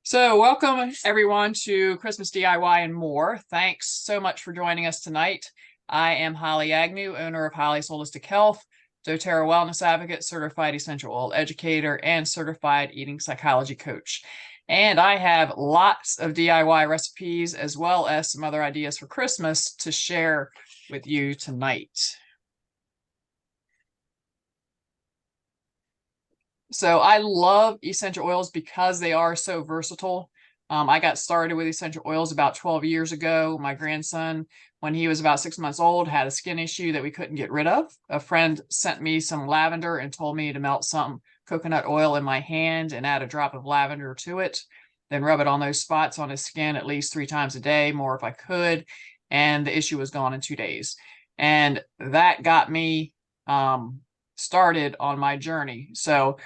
So, welcome everyone to Christmas DIY and more. Thanks so much for joining us tonight. I am Holly Agnew, owner of Holly's Holistic Health, doTERRA Wellness Advocate, certified essential oil educator, and certified eating psychology coach. And I have lots of DIY recipes as well as some other ideas for Christmas to share with you tonight. So I love essential oils because they are so versatile. I got started with essential oils about 12 years ago. My grandson, when he was about 6 months old, had a skin issue that we couldn't get rid of. A friend sent me some lavender and told me to melt some coconut oil in my hand and add a drop of lavender to it, then rub it on those spots on his skin at least 3 times a day, more if I could. And the issue was gone in 2 days. And that got me started on my journey. So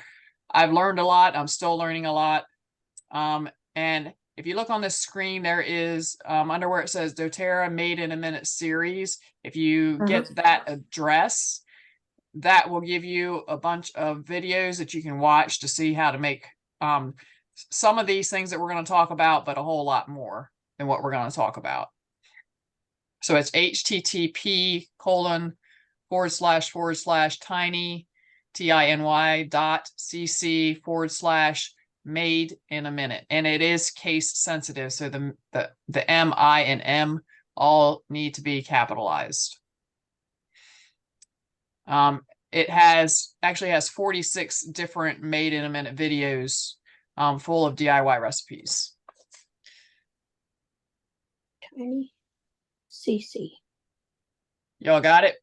I've learned a lot. I'm still learning a lot. And if you look on the screen, there is under where it says doTERRA Made in a Minute series. If you get that address, that will give you a bunch of videos that you can watch to see how to make some of these things that we're going to talk about, but a whole lot more than what we're going to talk about. So it's http://tiny.cc/made in a minute. And it is case sensitive. So the M, I, and M all need to be capitalized. It actually has 46 different made in a minute videos full of DIY recipes. Tiny CC. Y'all got it?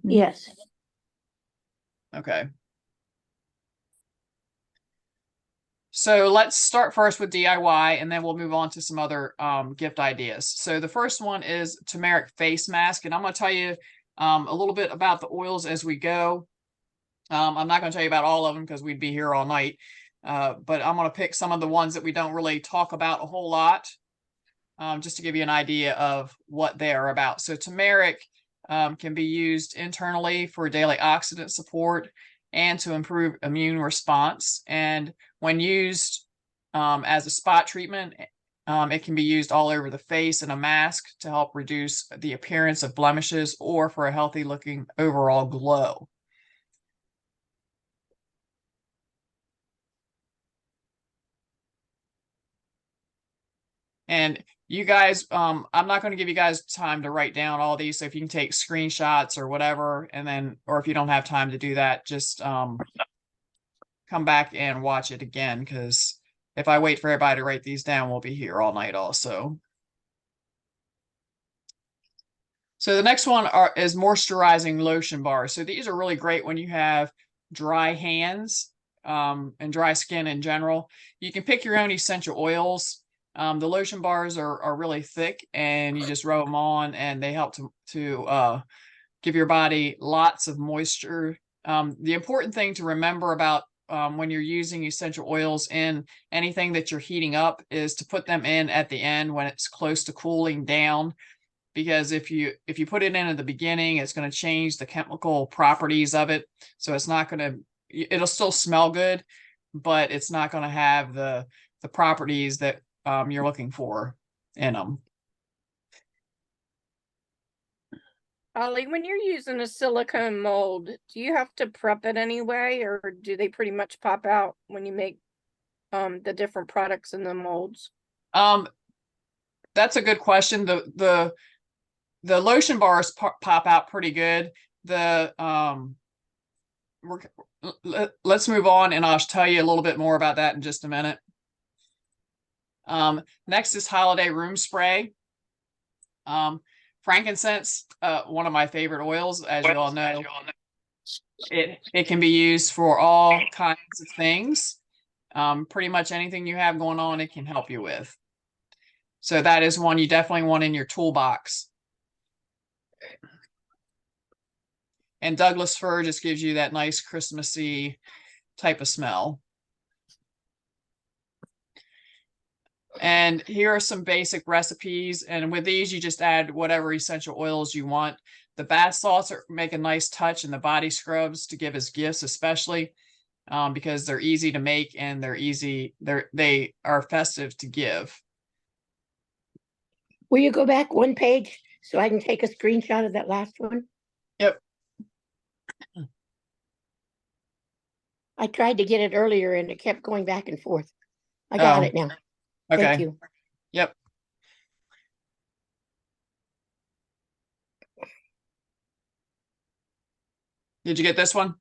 Yes. Okay. So let's start first with DIY, and then we'll move on to some other gift ideas. So the first one is turmeric face mask, and I'm going to tell you a little bit about the oils as we go. I'm not going to tell you about all of them because we'd be here all night, but I'm going to pick some of the ones that we don't really talk about a whole lot, just to give you an idea of what they are about. So turmeric can be used internally for daily oxidant support and to improve immune response. And when used as a spot treatment, it can be used all over the face in a mask to help reduce the appearance of blemishes or for a healthy looking overall glow. And you guys, I'm not going to give you guys time to write down all these. So if you can take screenshots or whatever, and then, or if you don't have time to do that, just come back and watch it again. Because if I wait for everybody to write these down, we'll be here all night also. So the next one is moisturizing lotion bars. So these are really great when you have dry hands and dry skin in general. You can pick your own essential oils. The lotion bars are really thick, and you just rub them on, and they help to give your body lots of moisture. The important thing to remember about when you're using essential oils in anything that you're heating up is to put them in at the end when it's close to cooling down. Because if you put it in at the beginning, it's going to change the chemical properties of it. So it's not going to, it'll still smell good, but it's not going to have the properties that you're looking for in them. Ollie, when you're using a silicone mold, do you have to prep it anyway, or do they pretty much pop out when you make the different products in the molds? That's a good question. The lotion bars pop out pretty good. Let's move on, and I'll tell you a little bit more about that in just a minute. Next is holiday room spray. Frankincense, one of my favorite oils, as you all know. It can be used for all kinds of things. Pretty much anything you have going on, it can help you with. So that is one you definitely want in your toolbox. And Douglas fir just gives you that nice Christmassy type of smell. And here are some basic recipes. And with these, you just add whatever essential oils you want. The bath salts make a nice touch, and the body scrubs to give as gifts, especially. because they're easy to make and they are festive to give. Will you go back one page so I can take a screenshot of that last one? Yep. I tried to get it earlier and it kept going back and forth. I got Oh, it now. okay. Thank you. Yep. Did you get this one?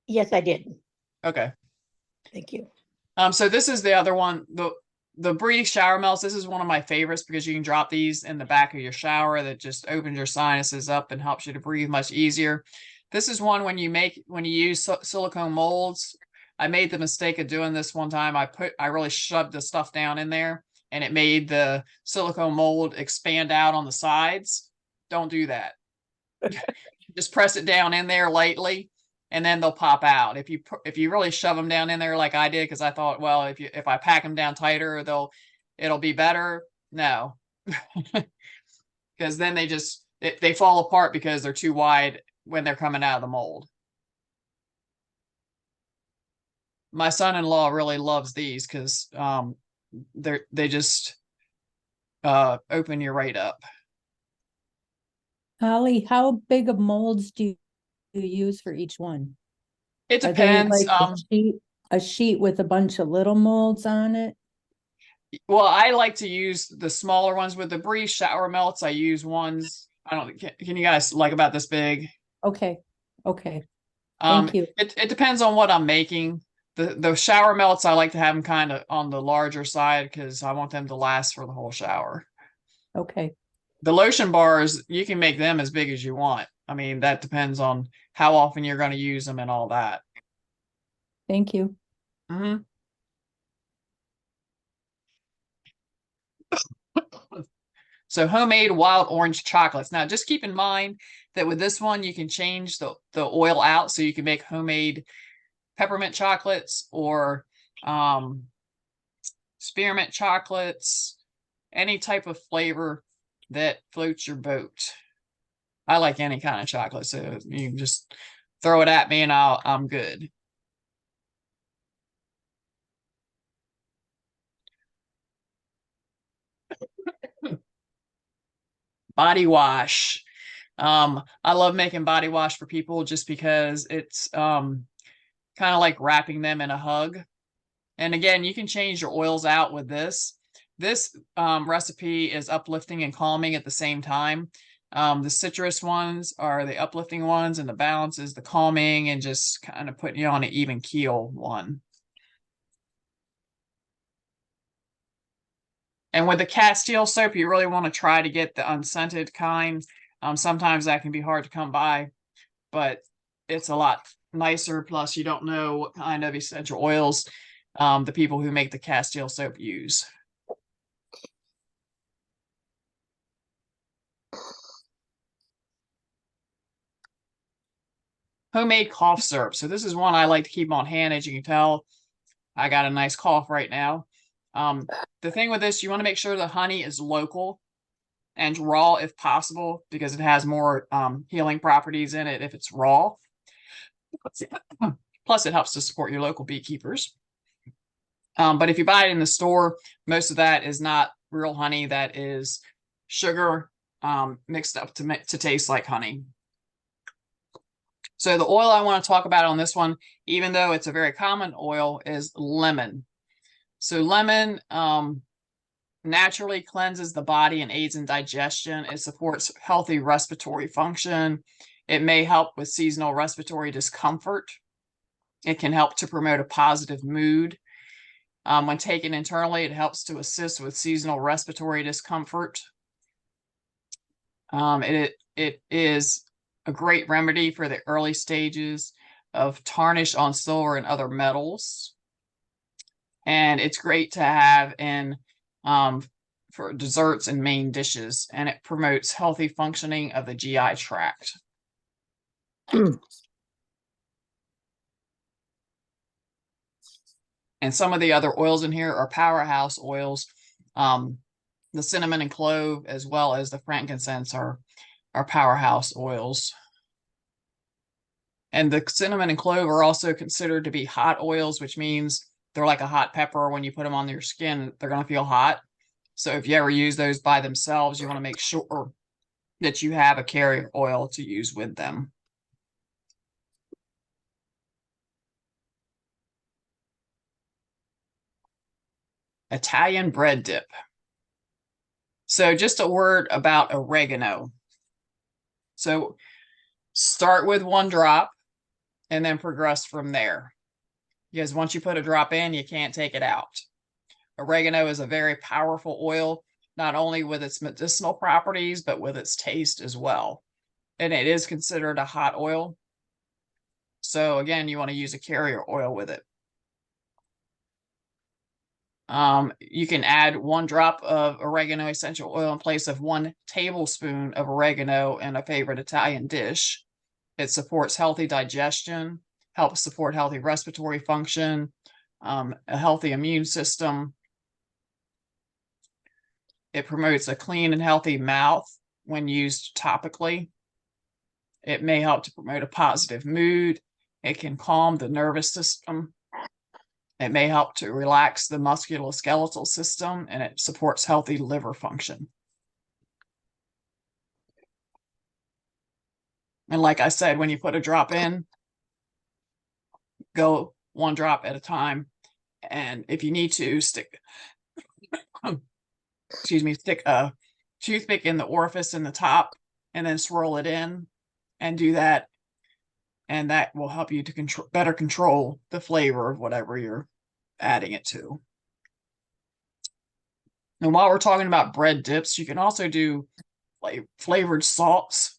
Yes, I did. Okay. Thank you. So this is the other one, the Bree shower melts. This is one of my favorites because you can drop these in the back of your shower. That just opens your sinuses up and helps you to breathe much easier. This is one when you use silicone molds. I made the mistake of doing this one time. I really shoved the stuff down in there and it made the silicone mold expand out on the sides. Don't do that. Just press it down in there lightly and then they'll pop out. If you really shove them down in there like I did, because I thought, well, if I pack them down tighter, it'll be better. No, because then they fall apart because they're too wide when they're coming out of the mold. My son-in-law really loves these because they just open you right up. Holly, how big of molds do you use for each one? It Are they depends. like a sheet with a bunch of little molds on it? Well, I like to use the smaller ones with the Bree shower melts. I use ones, I don't, can you guys like about this big? Okay, okay, thank you. It depends on what I'm making. The shower melts, I like to have them kind of on the larger side because I want them to last for the whole shower. Okay, The lotion bars, you can make them as big as you want. I mean, that depends on how often you're going to use them and all that. thank you. Mm-hmm. So homemade wild orange chocolates. Now, just keep in mind that with this one, you can change the oil out so you can make homemade peppermint chocolates or spearmint chocolates, any type of flavor that floats your boat. I like any kind of chocolate, so you can just throw it at me and I'm good. Body wash. I love making body wash for people just because it's kind of like wrapping them in a hug. And again, you can change your oils out with this. This recipe is uplifting and calming at the same time. The citrus ones are the uplifting ones, and the balance is the calming and just kind of putting you on an even keel one. And with the Castile soap, you really want to try to get the unscented kind. Sometimes that can be hard to come by, but it's a lot nicer. Plus, you don't know what kind of essential oils the people who make the Castile soap use. Homemade cough syrup. So this is one I like to keep on hand. As you can tell, I got a nice cough right now. The thing with this, you want to make sure the honey is local and raw if possible, because it has more healing properties in it if it's raw. Plus, it helps to support your local beekeepers. But if you buy it in the store, most of that is not real honey. That is sugar mixed up to taste like honey. So the oil I want to talk about on this one, even though it's a very common oil, is lemon. So lemon naturally cleanses the body and aids in digestion. It supports healthy respiratory function. It may help with seasonal respiratory discomfort. It can help to promote a positive mood. When taken internally, it helps to assist with seasonal respiratory discomfort. It is a great remedy for the early stages of tarnish on silver and other metals. And it's great to have in for desserts and main dishes, and it promotes healthy functioning of the GI tract. And some of the other oils in here are powerhouse oils. The cinnamon and clove, as well as the frankincense, are powerhouse oils. And the cinnamon and clove are also considered to be hot oils, which means they're like a hot pepper. When you put them on your skin, they're going to feel hot. So if you ever use those by themselves, you want to make sure that you have a carrier oil to use with them. Italian bread dip. So just a word about oregano. So start with 1 drop and then progress from there. Because once you put a drop in, you can't take it out. Oregano is a very powerful oil, not only with its medicinal properties, but with its taste as well. And it is considered a hot oil. So again, you want to use a carrier oil with it. You can add 1 drop of oregano essential oil in place of 1 tablespoon of oregano in a favorite Italian dish. It supports healthy digestion, helps support healthy respiratory function, a healthy immune system. It promotes a clean and healthy mouth when used topically. It may help to promote a positive mood. It can calm the nervous system. It may help to relax the musculoskeletal system, and it supports healthy liver function. And like I said, when you put a drop in, go 1 drop at a time. And if you need to, stick a toothpick in the orifice in the top and then swirl it in and do that. And that will help you to better control the flavor of whatever you're adding it to. And while we're talking about bread dips, you can also do flavored salts.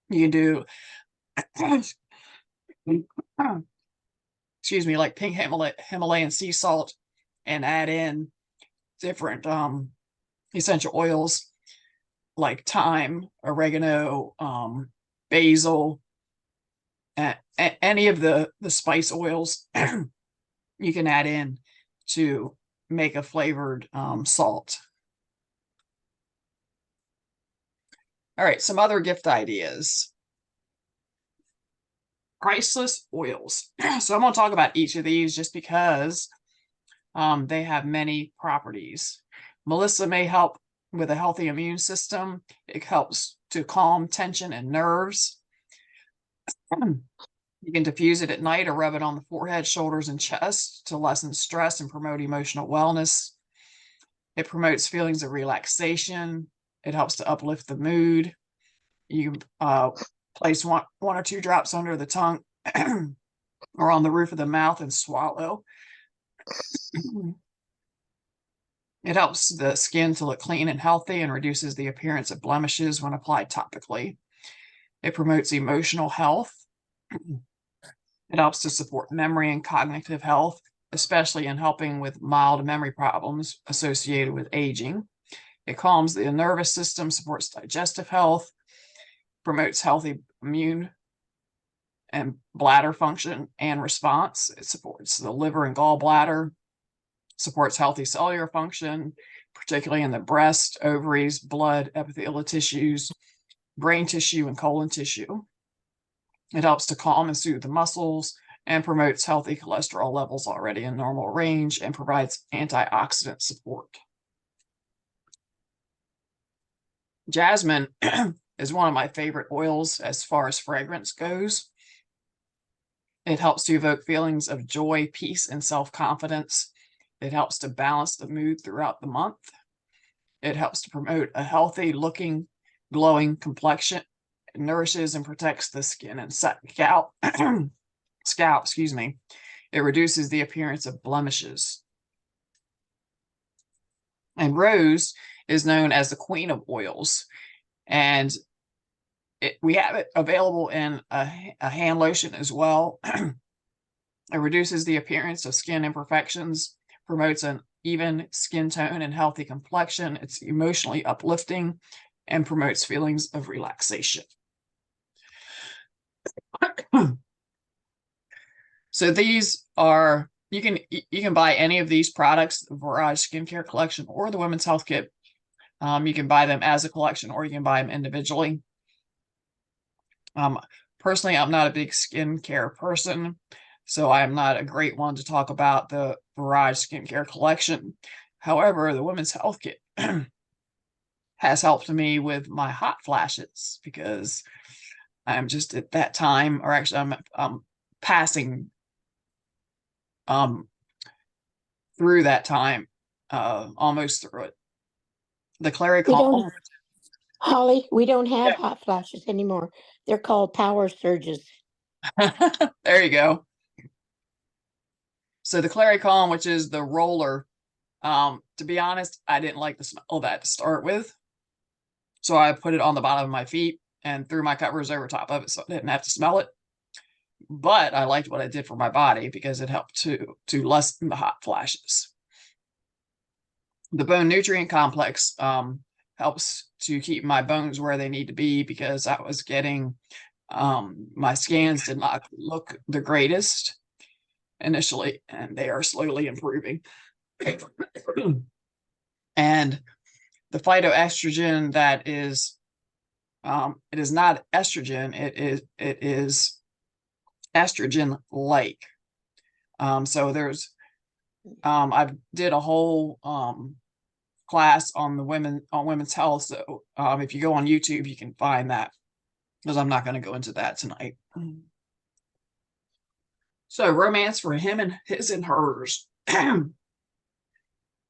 You can do, like pink Himalayan sea salt, and add in different essential oils like thyme, oregano, basil, any of the spice oils you can add in to make a flavored salt. All right, some other gift ideas. Priceless oils. So I'm going to talk about each of these just because they have many properties. Melissa may help with a healthy immune system. It helps to calm tension and nerves. You can diffuse it at night or rub it on the forehead, shoulders, and chest to lessen stress and promote emotional wellness. It promotes feelings of relaxation. It helps to uplift the mood. You can place one or 2 drops under the tongue or on the roof of the mouth and swallow. It helps the skin to look clean and healthy and reduces the appearance of blemishes when applied topically. It promotes emotional health. It helps to support memory and cognitive health, especially in helping with mild memory problems associated with aging. It calms the nervous system, supports digestive health, promotes healthy immune and bladder function and response. It supports the liver and gallbladder, supports healthy cellular function, particularly in the breast, ovaries, blood, epithelial tissues, brain tissue, and colon tissue. It helps to calm and soothe the muscles and promotes healthy cholesterol levels already in normal range and provides antioxidant support. Jasmine is one of my favorite oils as far as fragrance goes. It helps to evoke feelings of joy, peace, and self-confidence. It helps to balance the mood throughout the month. It helps to promote a healthy looking, glowing complexion. It nourishes and protects the skin and scalp. It reduces the appearance of blemishes. And rose is known as the queen of oils. And we have it available in a hand lotion as well. It reduces the appearance of skin imperfections, promotes an even skin tone and healthy complexion. It's emotionally uplifting and promotes feelings of relaxation. So these are, you can buy any of these products, the Virage Skincare Collection or the Women's Health Kit. You can buy them as a collection or you can buy them individually. Personally, I'm not a big skincare person, so I'm not a great one to talk about the Barrage skincare collection. However, the Women's Health Kit has helped me with my hot flashes because I'm just at that time, or actually I'm passing through that time, almost through it. The Clary We don't, Calm. Holly, we don't have Yeah. hot flashes anymore. They're called power surges. There you go. So the Clary Calm, which is the roller, to be honest, I didn't like the smell of that to start with. So I put it on the bottom of my feet and threw my covers over top of it so I didn't have to smell it. But I liked what it did for my body because it helped to lessen the hot flashes. The Bone Nutrient Complex helps to keep my bones where they need to be because I was getting my scans did not look the greatest initially, and they are slowly improving. And the phytoestrogen that is it is not estrogen, it is estrogen like. So there's I did a whole class on women's health. So if you go on YouTube, you can find that, because I'm not going to go into that tonight. So romance for him and his and hers.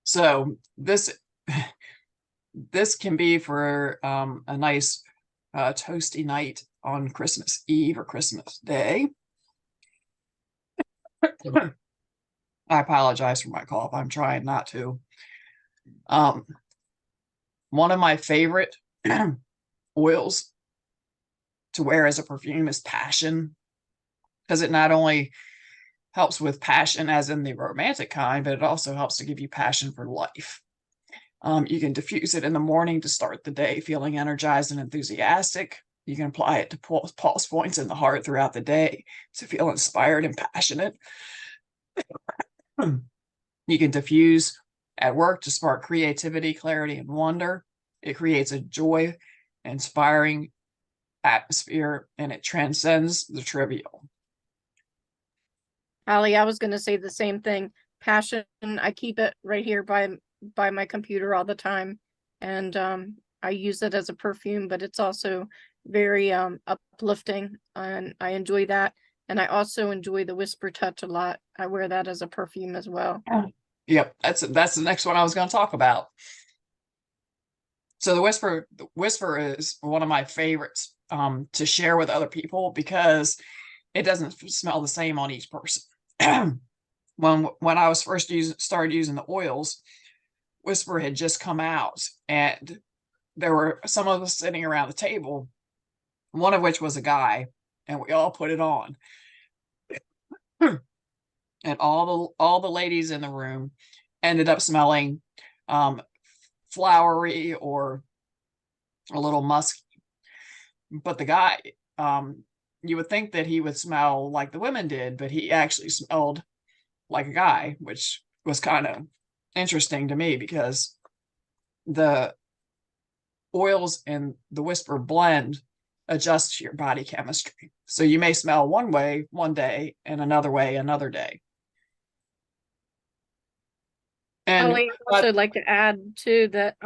So this can be for a nice toasty night on Christmas Eve or Christmas Day. I apologize for my cough. I'm trying not to. One of my favorite oils to wear as a perfume is Passion, because it not only helps with passion as in the romantic kind, but it also helps to give you passion for life. You can diffuse it in the morning to start the day feeling energized and enthusiastic. You can apply it to pulse points in the heart throughout the day to feel inspired and passionate. You can diffuse at work to spark creativity, clarity, and wonder. It creates a joy, inspiring atmosphere, and it transcends the trivial. Holly, I was gonna say the same thing. Passion, I keep it right here by my computer all the time. And I use it as a perfume, but it's also very uplifting, and I enjoy that. And I also enjoy the Whisper Touch a lot. I wear that as a perfume as well. Yep, that's the next one I was going to talk about. So the Whisper is one of my favorites to share with other people because it doesn't smell the same on each person. When I was first started using the oils, Whisper had just come out, and there were some of us sitting around the table, one of which was a guy, and we all put it on. And all the ladies in the room ended up smelling flowery or a little musky. But the guy, you would think that he would smell like the women did, but he actually smelled like a guy, which was kind of interesting to me because the oils in the Whisper blend adjust to your body chemistry. So you may smell one way one day and another way another day. And Holly, I'd also like to add too that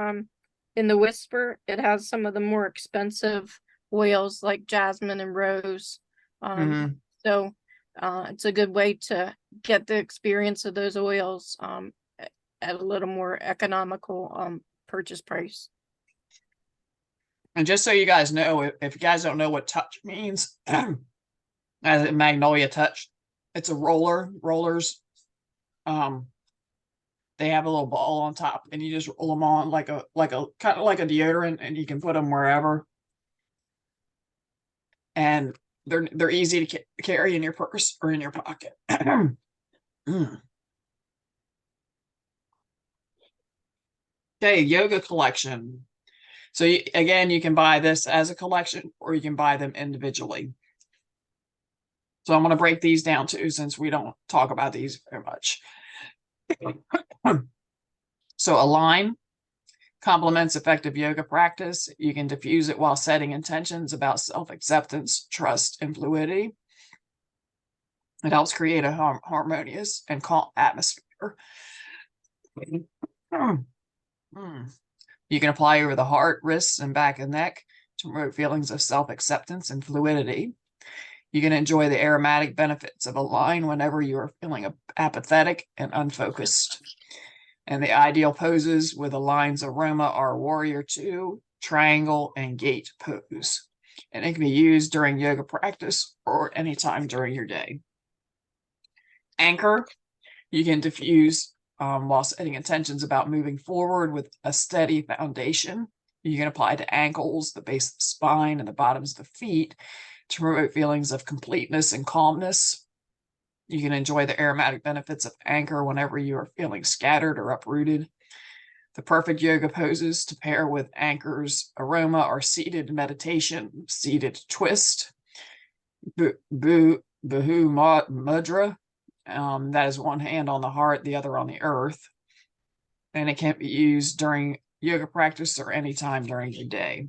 in the Whisper, it has some of the more expensive oils like jasmine and rose. So it's a good way to get the experience of those oils at a little more economical purchase price. And just so you guys know, if you guys don't know what touch means, as in Magnolia Touch, it's a rollers. They have a little ball on top, and you just roll them on like a kind of like a deodorant, and you can put them wherever. And they're easy to carry in your purse or in your pocket. Okay, yoga collection. So again, you can buy this as a collection or you can buy them individually. So I'm going to break these down too, since we don't talk about these very much. So Align Complements effective yoga practice. You can diffuse it while setting intentions about self-acceptance, trust, and fluidity. It helps create a harmonious and calm atmosphere. You can apply over the heart, wrists, and back and neck to promote feelings of self-acceptance and fluidity. You can enjoy the aromatic benefits of a line whenever you are feeling apathetic and unfocused. And the ideal poses with a line's aroma are Warrior Two, Triangle, and Gate pose. And it can be used during yoga practice or anytime during your day. Anchor, you can diffuse while setting intentions about moving forward with a steady foundation. You can apply to ankles, the base of the spine, and the bottoms of the feet to promote feelings of completeness and calmness. You can enjoy the aromatic benefits of anchor whenever you are feeling scattered or uprooted. The perfect yoga poses to pair with anchor's aroma are seated meditation, seated twist, Bhu Mudra. That is one hand on the heart, the other on the earth. And it can be used during yoga practice or anytime during the day.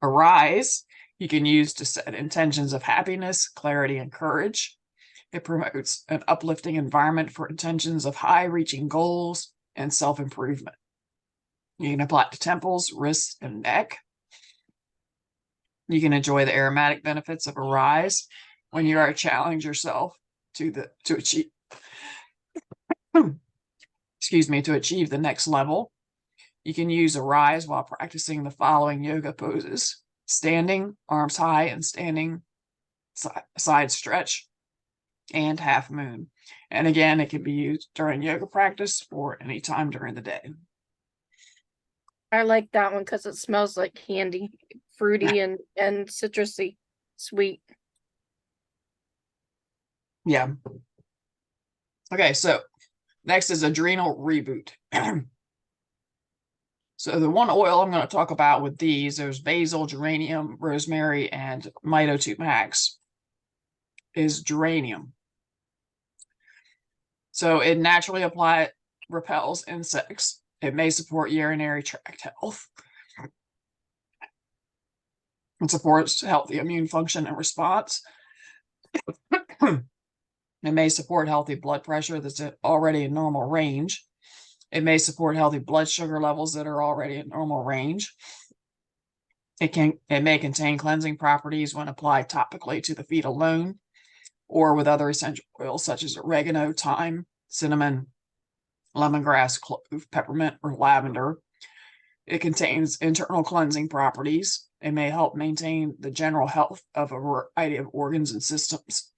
Arise, you can use to set intentions of happiness, clarity, and courage. It promotes an uplifting environment for intentions of high-reaching goals and self-improvement. You can apply it to temples, wrists, and neck. You can enjoy the aromatic benefits of Arise when you are challenge yourself to achieve to achieve the next level. You can use Arise while practicing the following yoga poses: standing, arms high, and standing side stretch, and half moon. And again, it can be used during yoga practice or any time during the day. I like that one because it smells like candy, fruity and citrusy, sweet. Yeah. Okay, so next is Adrenal Reboot. So the one oil I'm going to talk about with these, there's basil, geranium, rosemary, and Mito2 Max, is geranium. So it naturally repels insects. It may support urinary tract health. It supports healthy immune function and response. It may support healthy blood pressure that's already in normal range. It may support healthy blood sugar levels that are already in normal range. It may contain cleansing properties when applied topically to the feet alone, or with other essential oils such as oregano, thyme, cinnamon, lemongrass, clove, peppermint, or lavender. It contains internal cleansing properties. It may help maintain the general health of a variety of organs and systems.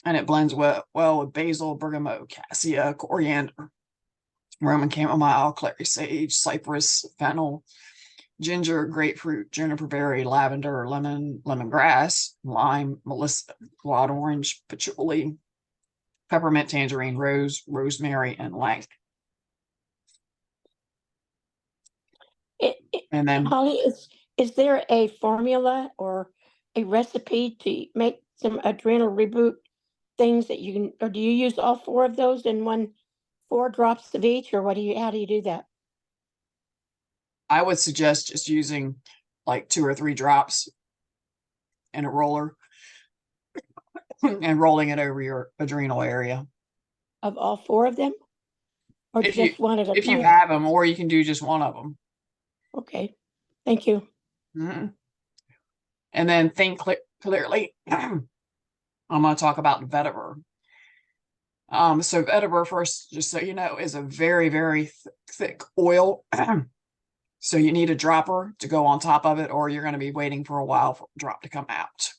And it blends well with basil, bergamot, cassia, coriander, Roman chamomile, clary sage, cypress, fennel, ginger, grapefruit, juniper berry, lavender, lemon, lemongrass, lime, melissa, blood orange, patchouli, peppermint, tangerine, rose, rosemary, and lang. And then Holly, is there a formula or a recipe to make some adrenal reboot things that you can, or do you use all four of those in 4 drops of each, or how do you do that? I would suggest just using like 2 or 3 drops in a roller and rolling it over your adrenal area. Of all 4 of them? Or If just one at a time? If you have them, or you can do just one of them. Okay, thank you. Mm-hmm. And then think clearly. I'm going to talk about vetiver. So vetiver, first, just so you know, is a very, very thick oil. So you need a dropper to go on top of it, or you're going to be waiting for a while for the drop to come out.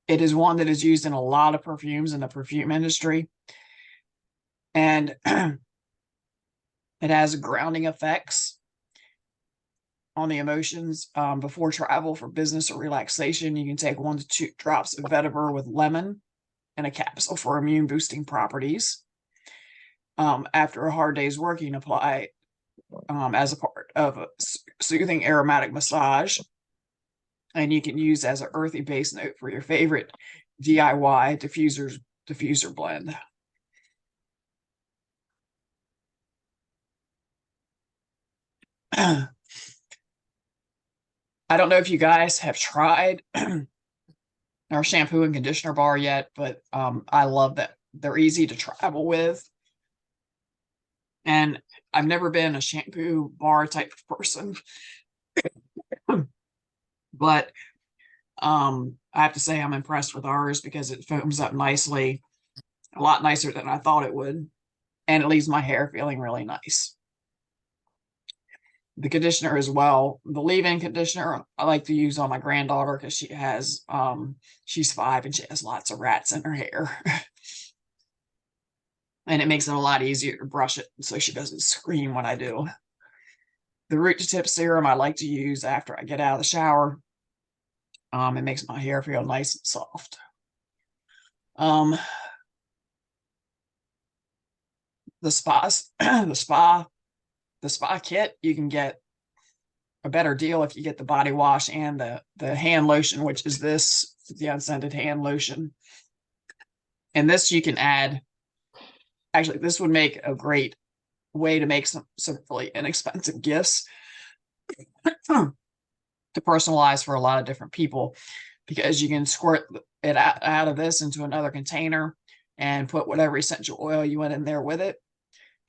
It is one that is used in a lot of perfumes in the perfume industry. And it has grounding effects on the emotions. Before travel for business or relaxation, you can take 1 to 2 drops of vetiver with lemon in a capsule for immune boosting properties. After a hard day's work, you can apply as a part of a soothing aromatic massage. And you can use as an earthy base note for your favorite DIY diffuser blend. I don't know if you guys have tried our shampoo and conditioner bar yet, but I love that they're easy to travel with. And I've never been a shampoo bar type of person, but I have to say I'm impressed with ours because it foams up nicely, a lot nicer than I thought it would, and it leaves my hair feeling really nice. The conditioner as well, the leave-in conditioner I like to use on my granddaughter because she has she's 5 and she has lots of rats in her hair. And it makes it a lot easier to brush it so she doesn't scream when I do. The root to tip serum I like to use after I get out of the shower. It makes my hair feel nice and soft. The spas, the spa kit, you can get a better deal if you get the body wash and the hand lotion, which is this, the unscented hand lotion. And this you can add, actually, this would make a great way to make some really inexpensive gifts to personalize for a lot of different people, because you can squirt it out of this into another container and put whatever essential oil you want in there with it.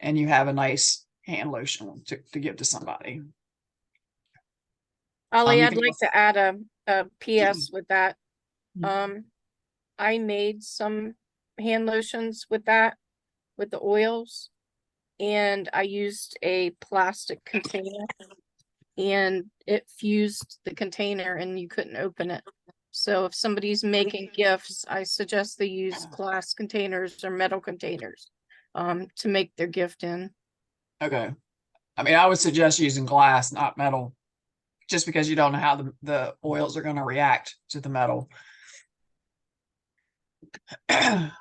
And you have a nice hand lotion to give to somebody. Ollie, you I'd can like also- to add a PS with that. Mhm. I made some hand lotions with that, with the oils, and I used a plastic container and it fused the container and you couldn't open it. So if somebody's making gifts, I suggest they use glass containers or metal containers to make their gift in. Okay. I mean, I would suggest using glass, not metal, just because you don't know how the oils are going to react to the metal. Let's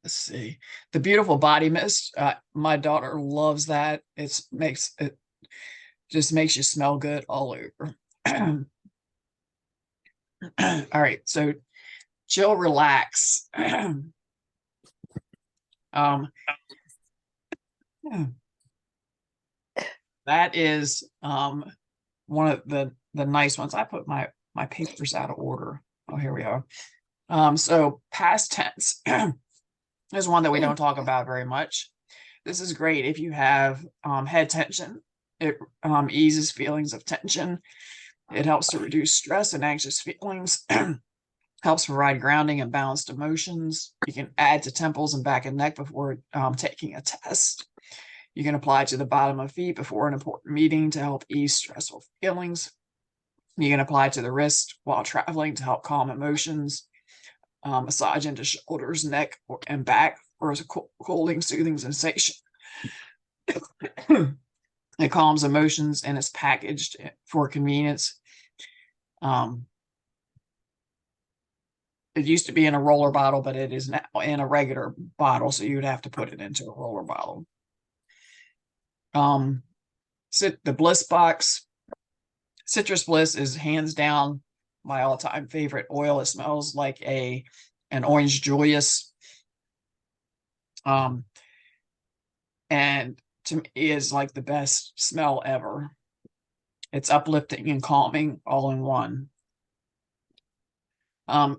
see. The Beautiful Body Mist. My daughter loves that. It just makes you smell good all over. All right. So chill, relax. That is one of the nice ones. I put my papers out of order. Oh, here we are. So past tense is one that we don't talk about very much. This is great if you have head tension. It eases feelings of tension. It helps to reduce stress and anxious feelings. Helps provide grounding and balanced emotions. You can add to temples and back and neck before taking a test. You can apply to the bottom of feet before an important meeting to help ease stressful feelings. You can apply to the wrist while traveling to help calm emotions. Massage into shoulders, neck, and back for a cooling, soothing sensation. It calms emotions and is packaged for convenience. It used to be in a roller bottle, but it is now in a regular bottle, so you would have to put it into a roller bottle. The Bliss Box. Citrus Bliss is hands down my all-time favorite oil. It smells like an orange Julius. And to me is like the best smell ever. It's uplifting and calming all in one.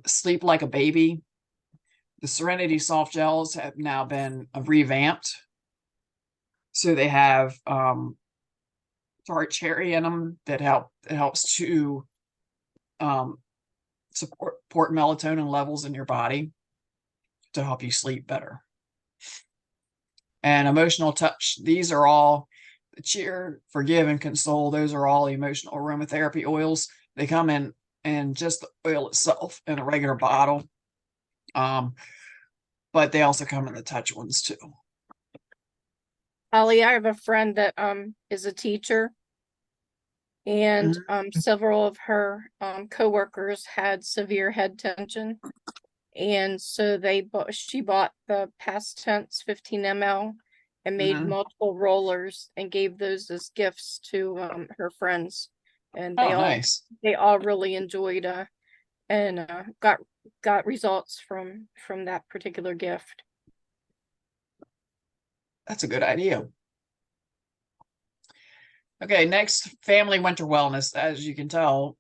Sleep Like a Baby. The Serenity soft gels have now been revamped. So they have tart cherry in them that helps to support melatonin levels in your body to help you sleep better. And Emotional Touch. These are all cheer, forgive, and console. Those are all emotional aromatherapy oils. They come in just the oil itself in a regular bottle. But they also come in the touch ones too. Ollie, I have a friend that is a teacher, and several of her coworkers had severe head tension, and so she bought the Past Tense 15 ml and made multiple rollers and gave those as gifts to her friends, and Nice. they all really enjoyed and got results from that particular gift. That's a good idea. Okay, next, family winter wellness. As you can tell,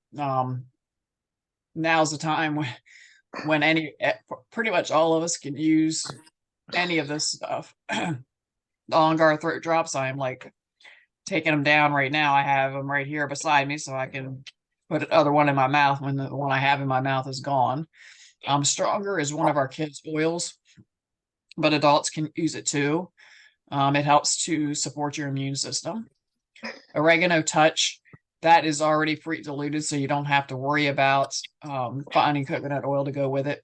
now's the time when pretty much all of us can use any of this stuff. The On Guard throat drops, I'm like taking them down right now. I have them right here beside me so I can put the other one in my mouth when the one I have in my mouth is gone. Stronger is one of our kids' oils, but adults can use it too. It helps to support your immune system. Oregano Touch, that is already pre-diluted, so you don't have to worry about finding coconut oil to go with it.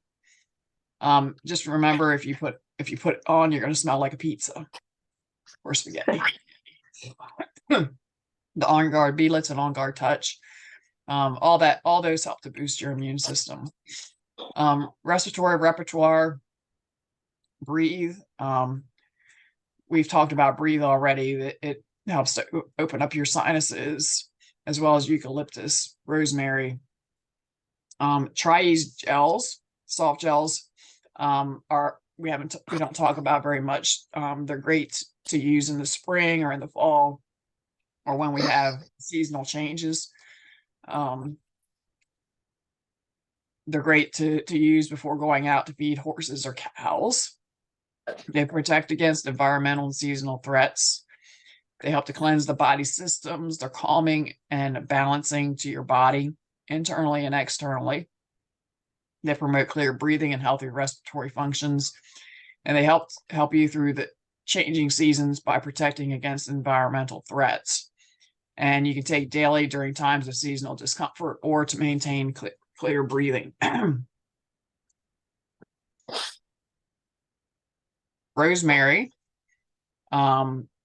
Just remember, if you put it on, you're going to smell like a pizza or spaghetti. The On Guard Belets and On Guard Touch, all those help to boost your immune system. Respiratory repertoire, Breathe. We've talked about Breathe already. It helps to open up your sinuses, as well as eucalyptus, rosemary. Tri-Ease gels, soft gels, we don't talk about very much. They're great to use in the spring or in the fall, or when we have seasonal changes. They're great to use before going out to feed horses or cows. They protect against environmental and seasonal threats. They help to cleanse the body systems. They're calming and balancing to your body, internally and externally. They promote clear breathing and healthy respiratory functions. And they help you through the changing seasons by protecting against environmental threats. And you can take daily during times of seasonal discomfort or to maintain clear breathing. Rosemary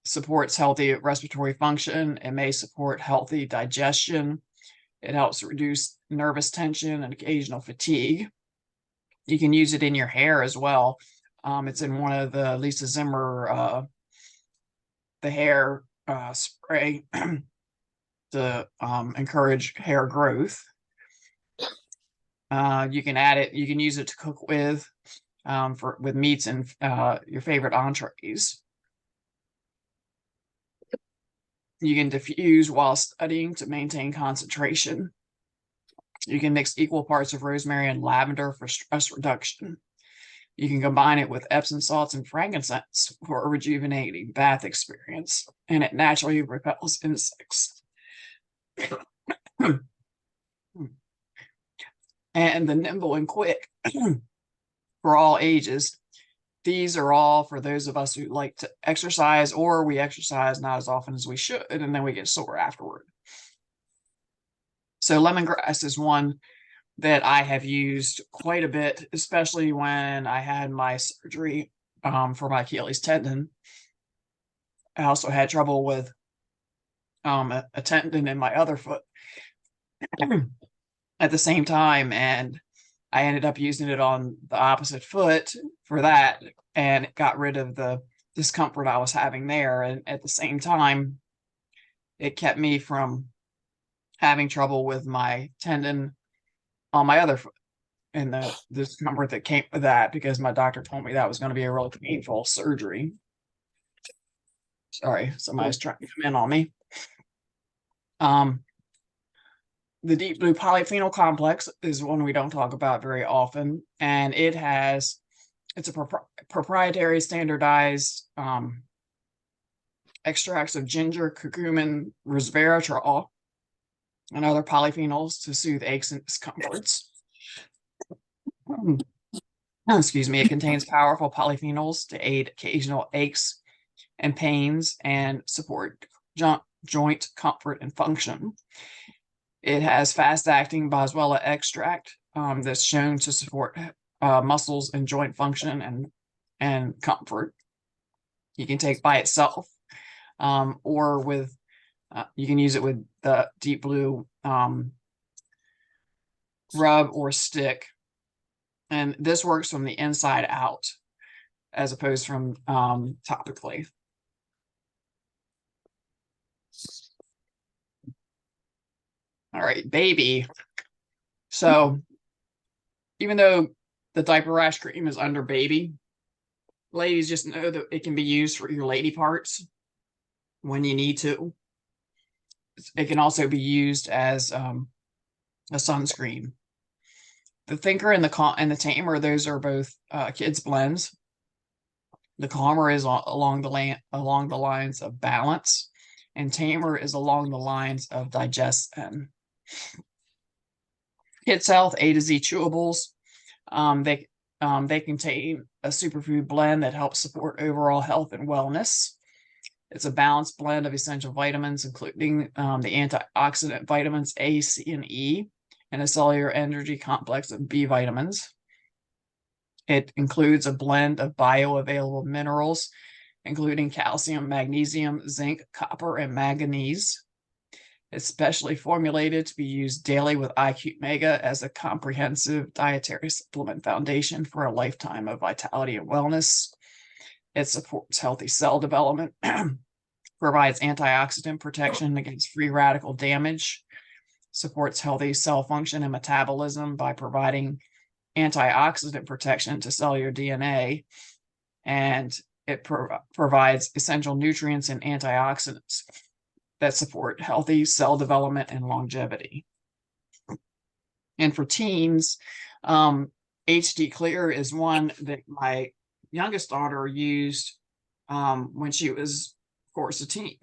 supports healthy respiratory function. It may support healthy digestion. It helps reduce nervous tension and occasional fatigue. You can use it in your hair as well. It's in one of the Lisa Zimmer, the hair spray to encourage hair growth. You can add it. You can use it to cook with meats and your favorite entrees. You can diffuse while studying to maintain concentration. You can mix equal parts of rosemary and lavender for stress reduction. You can combine it with Epsom salts and frankincense for a rejuvenating bath experience, and it naturally repels insects. And the Nimble and Quick for all ages. These are all for those of us who like to exercise, or we exercise not as often as we should, and then we get sore afterward. So lemongrass is one that I have used quite a bit, especially when I had my surgery for my Achilles tendon. I also had trouble with a tendon in my other foot at the same time, and I ended up using it on the opposite foot for that, and it got rid of the discomfort I was having there. And at the same time, it kept me from having trouble with my tendon on my other foot and the discomfort that came with that, because my doctor told me that was going to be a really painful surgery. Sorry, somebody's trying to come in on me. The Deep Blue Polyphenol Complex is one we don't talk about very often, and it's a proprietary standardized extracts of ginger, curcumin, resveratrol, and other polyphenols to soothe aches and discomforts. Excuse me. It contains powerful polyphenols to aid occasional aches and pains and support joint comfort and function. It has fast-acting boswellia extract that's shown to support muscles and joint function and comfort. You can take by itself, or with you can use it with the Deep Blue rub or stick. And this works from the inside out as opposed from topically. All right, baby. So even though the diaper rash cream is under baby, ladies, just know that it can be used for your lady parts when you need to. it can also be used as a sunscreen. The Thinker and the Tamer, those are both kids blends. The Calmer is along the lines of balance, and Tamer is along the lines of digest and Kids Health A to Z chewables. They contain a superfood blend that helps support overall health and wellness. It's a balanced blend of essential vitamins, including the antioxidant vitamins A, C, and E, and a cellular energy complex of B vitamins. It includes a blend of bioavailable minerals, including calcium, magnesium, zinc, copper, and manganese. It's specially formulated to be used daily with IQ Mega as a comprehensive dietary supplement foundation for a lifetime of vitality and wellness. It supports healthy cell development, provides antioxidant protection against free radical damage, supports healthy cell function and metabolism by providing antioxidant protection to cellular DNA, and it provides essential nutrients and antioxidants that support healthy cell development and longevity. And for teens, HD Clear is one that my youngest daughter used when she was, of course, a teen,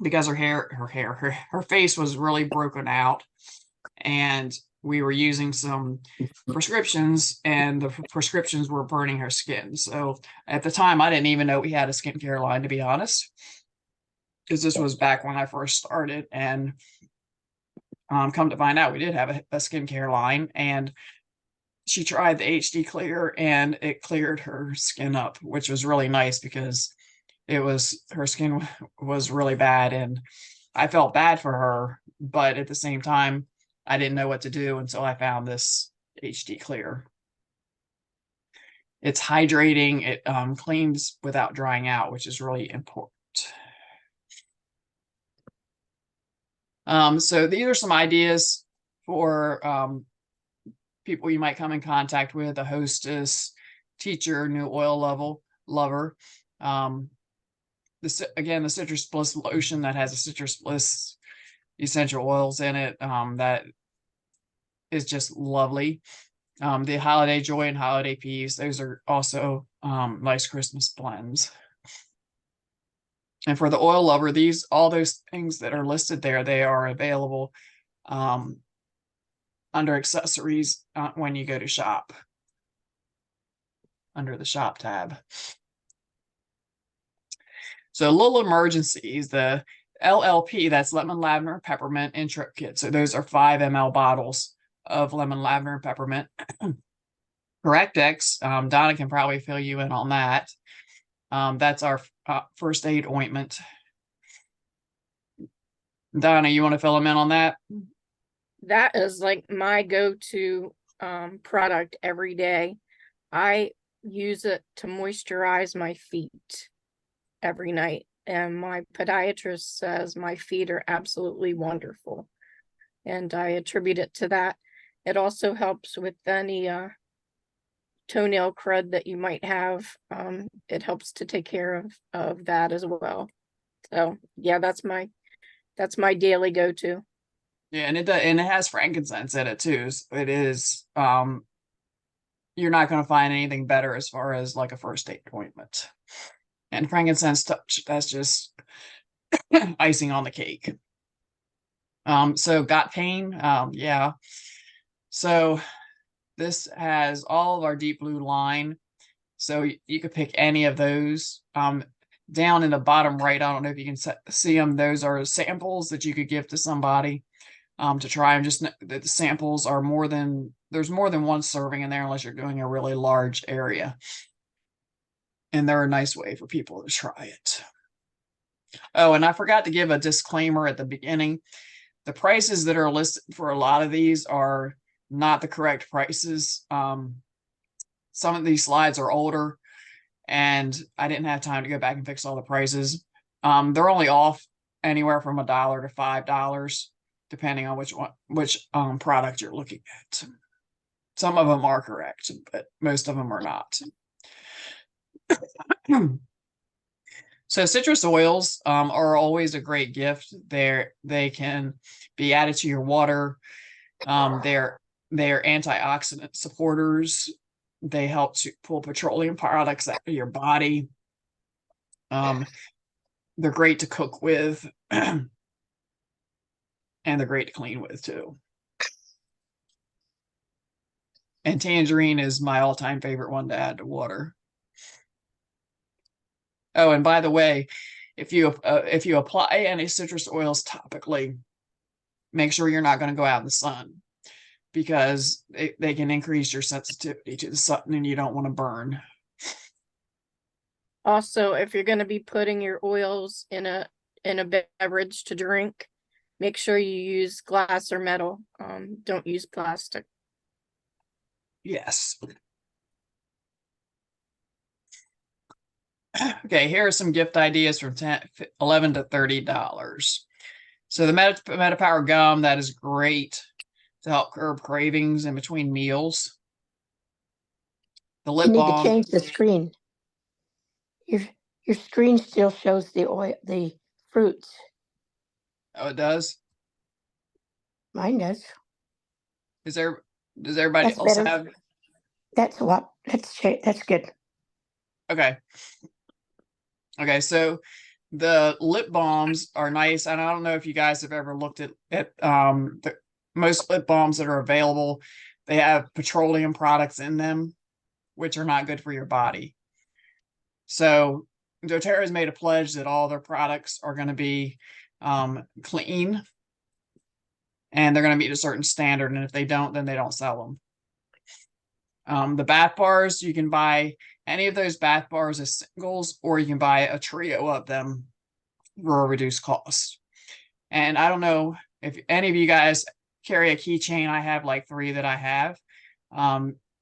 because her face was really broken out, and we were using some prescriptions, and the prescriptions were burning her skin. So at the time, I didn't even know we had a skincare line, to be honest, because this was back when I first started. And come to find out, we did have a skincare line, and she tried the HD Clear, and it cleared her skin up, which was really nice, because her skin was really bad, and I felt bad for her, but at the same time, I didn't know what to do until I found this HD Clear. It's hydrating, it cleans without drying out, which is really important. So these are some ideas for people you might come in contact with: a hostess, teacher, new oil lover. Again, the Citrus Bliss lotion that has a Citrus Bliss essential oils in it, that is just lovely. The Holiday Joy and Holiday Peace, those are also nice Christmas blends. And for the oil lover, all those things that are listed there, they are available under accessories when you go to shop, under the shop tab. So little emergencies, the LLP, that's lemon, lavender, peppermint intro kit. So those are 5 ml bottles of lemon, lavender, and peppermint. Correct-X, Donna can probably fill you in on that. That's our first aid ointment. Donna, you want to fill them in on that? That is like my go-to product every day. I use it to moisturize my feet every night, and my podiatrist says my feet are absolutely wonderful, and I attribute it to that. It also helps with any toenail crud that you might have. It helps to take care of that as well. So yeah, that's my daily go-to. Yeah, and it has frankincense in it too. So it is you're not going to find anything better as far as like a first aid ointment. And frankincense touch, that's just icing on the cake. So got pain? Yeah. So this has all of our deep blue line. So you could pick any of those. Down in the bottom right, I don't know if you can see them. Those are samples that you could give to somebody to try them. Just the samples are there's more than one serving in there, unless you're doing a really large area. And they're a nice way for people to try it. Oh, and I forgot to give a disclaimer at the beginning. The prices that are listed for a lot of these are not the correct prices. Some of these slides are older, and I didn't have time to go back and fix all the prices. They're only off anywhere from $1 to $5, depending on which product you're looking at. Some of them are correct, but most of them are not. So citrus oils are always a great gift. They can be added to your water. They're antioxidant supporters. They help to pull petroleum products out of your body. They're great to cook with, and they're great to clean with too. And tangerine is my all-time favorite one to add to water. Oh, and by the way, if you apply any citrus oils topically, make sure you're not going to go out in the sun, because they can increase your sensitivity to the sun and you don't want to burn. Also, if you're going to be putting your oils in a beverage to drink, make sure you use glass or metal. Don't use plastic. Yes. Okay, here are some gift ideas from $11 to $30. So the MetaPower gum, that is great to help curb cravings in between meals. The You lip need to balm. change the screen. Your screen still shows the fruits. Oh, it does. Mine does. Does everybody That's else better. have? That's a lot. That's good. Okay. Okay, so the lip balms are nice, and I don't know if you guys have ever looked at the most lip balms that are available. They have petroleum products in them, which are not good for your body. So doTERRA has made a pledge that all their products are going to be clean, and they're going to meet a certain standard, and if they don't, then they don't sell them. The bath bars, you can buy any of those bath bars as singles, or you can buy a trio of them for a reduced cost. And I don't know if any of you guys carry a keychain. I have like 3 that I have.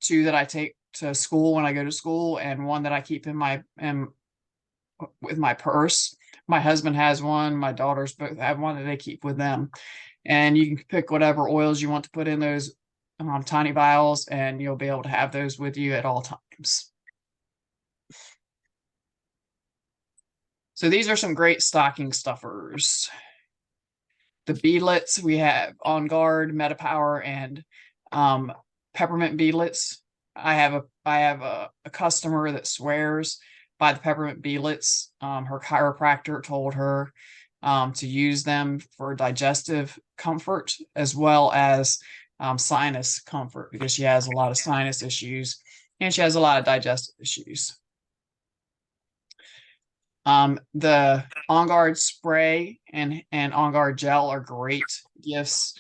2 that I take to school when I go to school, and 1 that I keep with my purse. My husband has one. My daughters both have one that they keep with them. And you can pick whatever oils you want to put in those tiny vials, and you'll be able to have those with you at all times. So these are some great stocking stuffers. The beadlets, we have On Guard, MetaPower, and peppermint beadlets. I have a customer that swears by the peppermint beadlets. Her chiropractor told her to use them for digestive comfort as well as sinus comfort, because she has a lot of sinus issues and she has a lot of digestive issues. The On Guard spray and On Guard gel are great gifts,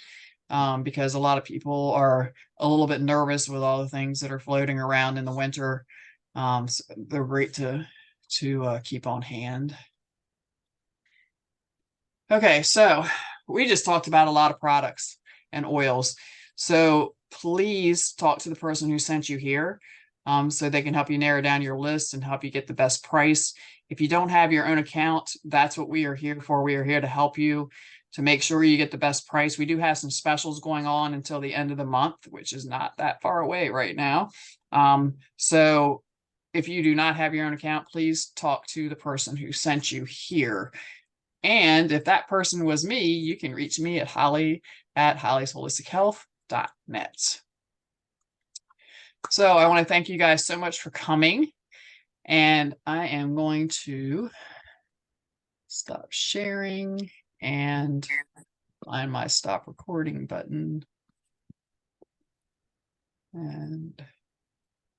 because a lot of people are a little bit nervous with all the things that are floating around in the winter. So they're great to keep on hand. Okay, so we just talked about a lot of products and oils. So please talk to the person who sent you here, so they can help you narrow down your list and help you get the best price. If you don't have your own account, that's what we are here for. We are here to help you to make sure you get the best price. We do have some specials going on until the end of the month, which is not that far away right now. So if you do not have your own account, please talk to the person who sent you here. And if that person was me, you can reach me at holly@hollysHolisticHealth.net. So I want to thank you guys so much for coming. And I am going to stop sharing and find my stop recording button. And